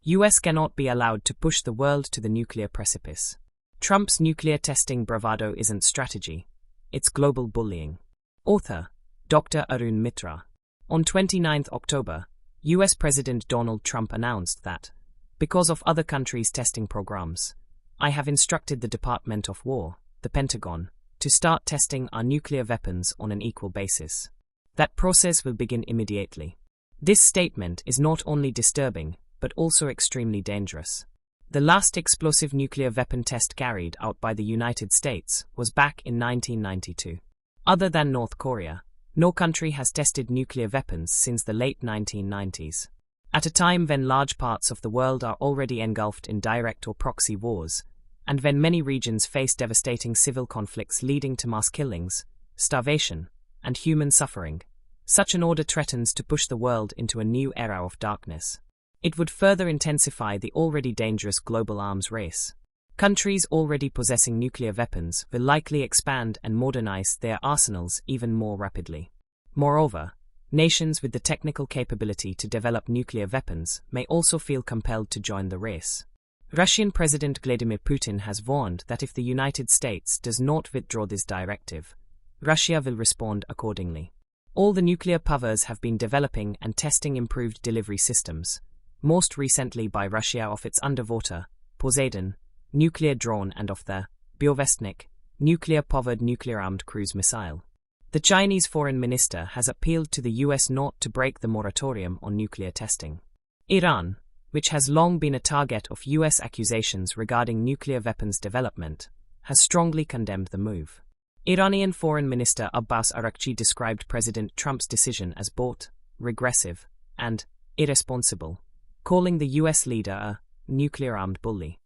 US cannot be allowed to push the world to the nuclear precipice. Trump's nuclear testing bravado isn't strategy, it's global bullying. Author, Dr. Arun Mitra. On 29 October, US President Donald Trump announced that, because of other countries' testing programs, I have instructed the Department of War, the Pentagon, to start testing our nuclear weapons on an equal basis. That process will begin immediately. This statement is not only disturbing, but also extremely dangerous. The last explosive nuclear weapon test carried out by the United States was back in 1992. Other than North Korea, no country has tested nuclear weapons since the late 1990s. At a time when large parts of the world are already engulfed in direct or proxy wars, and when many regions face devastating civil conflicts leading to mass killings, starvation, and human suffering, such an order threatens to push the world into a new era of darkness. It would further intensify the already dangerous global arms race. Countries already possessing nuclear weapons will likely expand and modernize their arsenals even more rapidly. Moreover, nations with the technical capability to develop nuclear weapons may also feel compelled to join the race. Russian President Vladimir Putin has warned that if the United States does not withdraw this directive, Russia will respond accordingly. All the nuclear powers have been developing and testing improved delivery systems, most recently by Russia of its underwater, Poseidon, nuclear drone and of the Biovestnik, nuclear-powered nuclear-armed cruise missile. The Chinese foreign minister has appealed to the US not to break the moratorium on nuclear testing. Iran, which has long been a target of US accusations regarding nuclear weapons development, has strongly condemned the move. Iranian Foreign Minister Abbas Araghchi described President Trump's decision as both regressive and irresponsible, calling the US leader a nuclear-armed bully.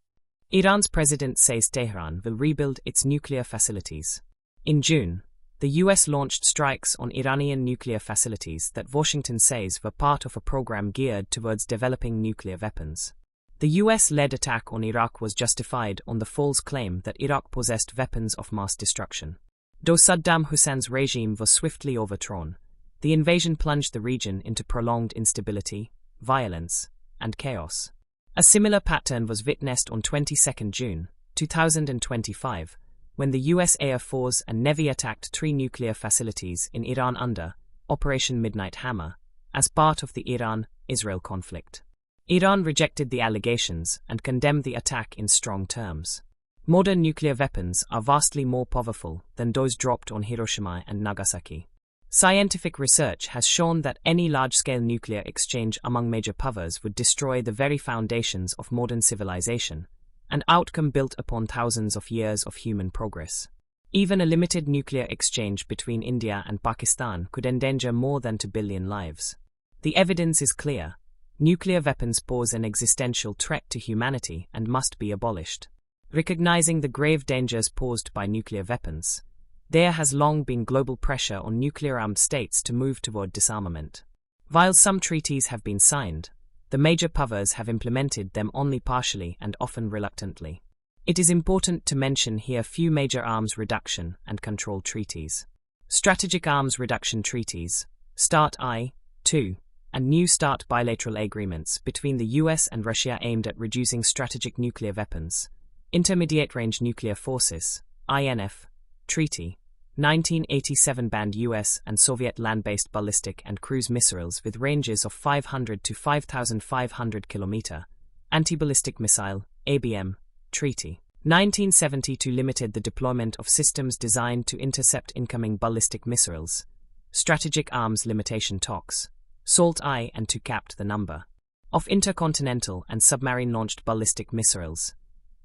Iran's president says Tehran will rebuild its nuclear facilities. In June, the US launched strikes on Iranian nuclear facilities that Washington says were part of a program geared towards developing nuclear weapons. The US-led attack on Iraq was justified on the false claim that Iraq possessed weapons of mass destruction. Though Saddam Hussein's regime was swiftly overthrown, the invasion plunged the region into prolonged instability, violence, and chaos. A similar pattern was witnessed on 22 June 2025, when the US Air Force and Navy attacked 3 nuclear facilities in Iran under Operation Midnight Hammer, as part of the Iran-Israel conflict. Iran rejected the allegations and condemned the attack in strong terms. Modern nuclear weapons are vastly more powerful than those dropped on Hiroshima and Nagasaki. Scientific research has shown that any large-scale nuclear exchange among major powers would destroy the very foundations of modern civilization, an outcome built upon thousands of years of human progress. Even a limited nuclear exchange between India and Pakistan could endanger more than 2 billion lives. The evidence is clear. Nuclear weapons pose an existential threat to humanity and must be abolished. Recognizing the grave dangers posed by nuclear weapons, there has long been global pressure on nuclear-armed states to move toward disarmament. While some treaties have been signed, the major powers have implemented them only partially and often reluctantly. It is important to mention here few major arms reduction and control treaties. Strategic Arms Reduction Treaties, START I-2, and New START bilateral agreements between the US and Russia aimed at reducing strategic nuclear weapons. Intermediate-Range Nuclear Forces, INF, Treaty, 1987 banned US and Soviet land-based ballistic and cruise missiles with ranges of 500 to 5,500 km, Anti-Ballistic Missile, ABM, Treaty, 1972 limited the deployment of systems designed to intercept incoming ballistic missiles, Strategic Arms Limitation Talks, SALT I and II capped the number of intercontinental and submarine-launched ballistic missiles,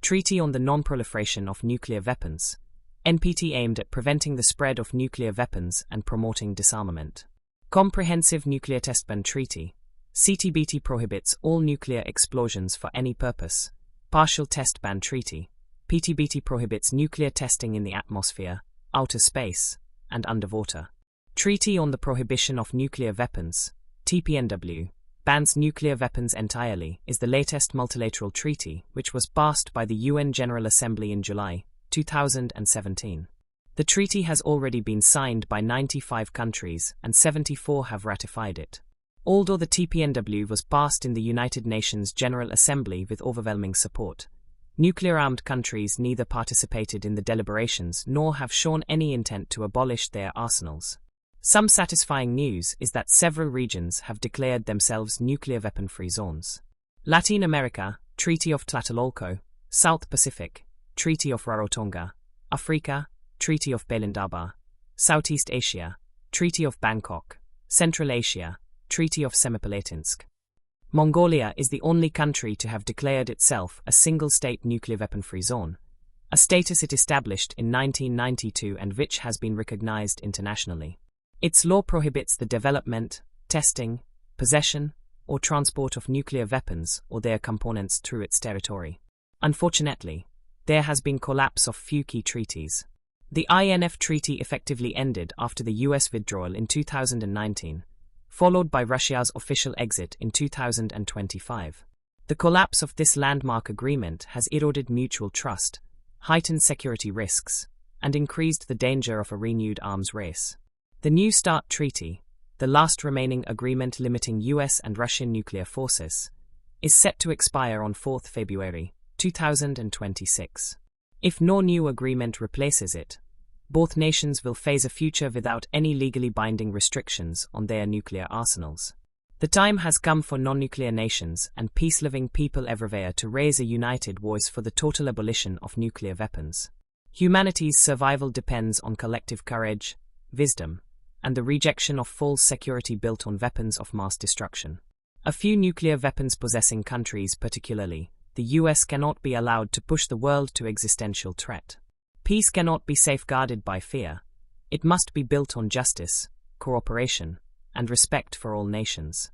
Treaty on the Non-Proliferation of Nuclear Weapons, NPT aimed at preventing the spread of nuclear weapons and promoting disarmament. Comprehensive Nuclear Test Ban Treaty, CTBT prohibits all nuclear explosions for any purpose. Partial Test Ban Treaty, PTBT prohibits nuclear testing in the atmosphere, outer space, and underwater. Treaty on the Prohibition of Nuclear Weapons, TPNW, bans nuclear weapons entirely, is the latest multilateral treaty which was passed by the UN General Assembly in July 2017. The treaty has already been signed by 95 countries and 74 have ratified it. Although the TPNW was passed in the United Nations General Assembly with overwhelming support, nuclear-armed countries neither participated in the deliberations nor have shown any intent to abolish their arsenals. Some satisfying news is that several regions have declared themselves nuclear weapon-free zones. Latin America, Treaty of Tlatelolco; South Pacific, Treaty of Rarotonga; Africa, Treaty of Belindaba; Southeast Asia, Treaty of Bangkok; Central Asia, Treaty of Semipalatinsk. Mongolia is the only country to have declared itself a single-state nuclear weapon-free zone, a status it established in 1992 and which has been recognized internationally. Its law prohibits the development, testing, possession, or transport of nuclear weapons or their components through its territory. Unfortunately, there has been collapse of few key treaties. The INF Treaty effectively ended after the US withdrawal in 2019, followed by Russia's official exit in 2025. The collapse of this landmark agreement has eroded mutual trust, heightened security risks, and increased the danger of a renewed arms race. The New START Treaty, the last remaining agreement limiting US and Russian nuclear forces, is set to expire on 4 February 2026. If no new agreement replaces it, both nations will face a future without any legally binding restrictions on their nuclear arsenals. The time has come for non-nuclear nations and peace-loving people everywhere to raise a united voice for the total abolition of nuclear weapons. Humanity's survival depends on collective courage, wisdom, and the rejection of false security built on weapons of mass destruction. A few nuclear weapons-possessing countries, particularly the US, cannot be allowed to push the world to existential threat. Peace cannot be safeguarded by fear. It must be built on justice, cooperation, and respect for all nations.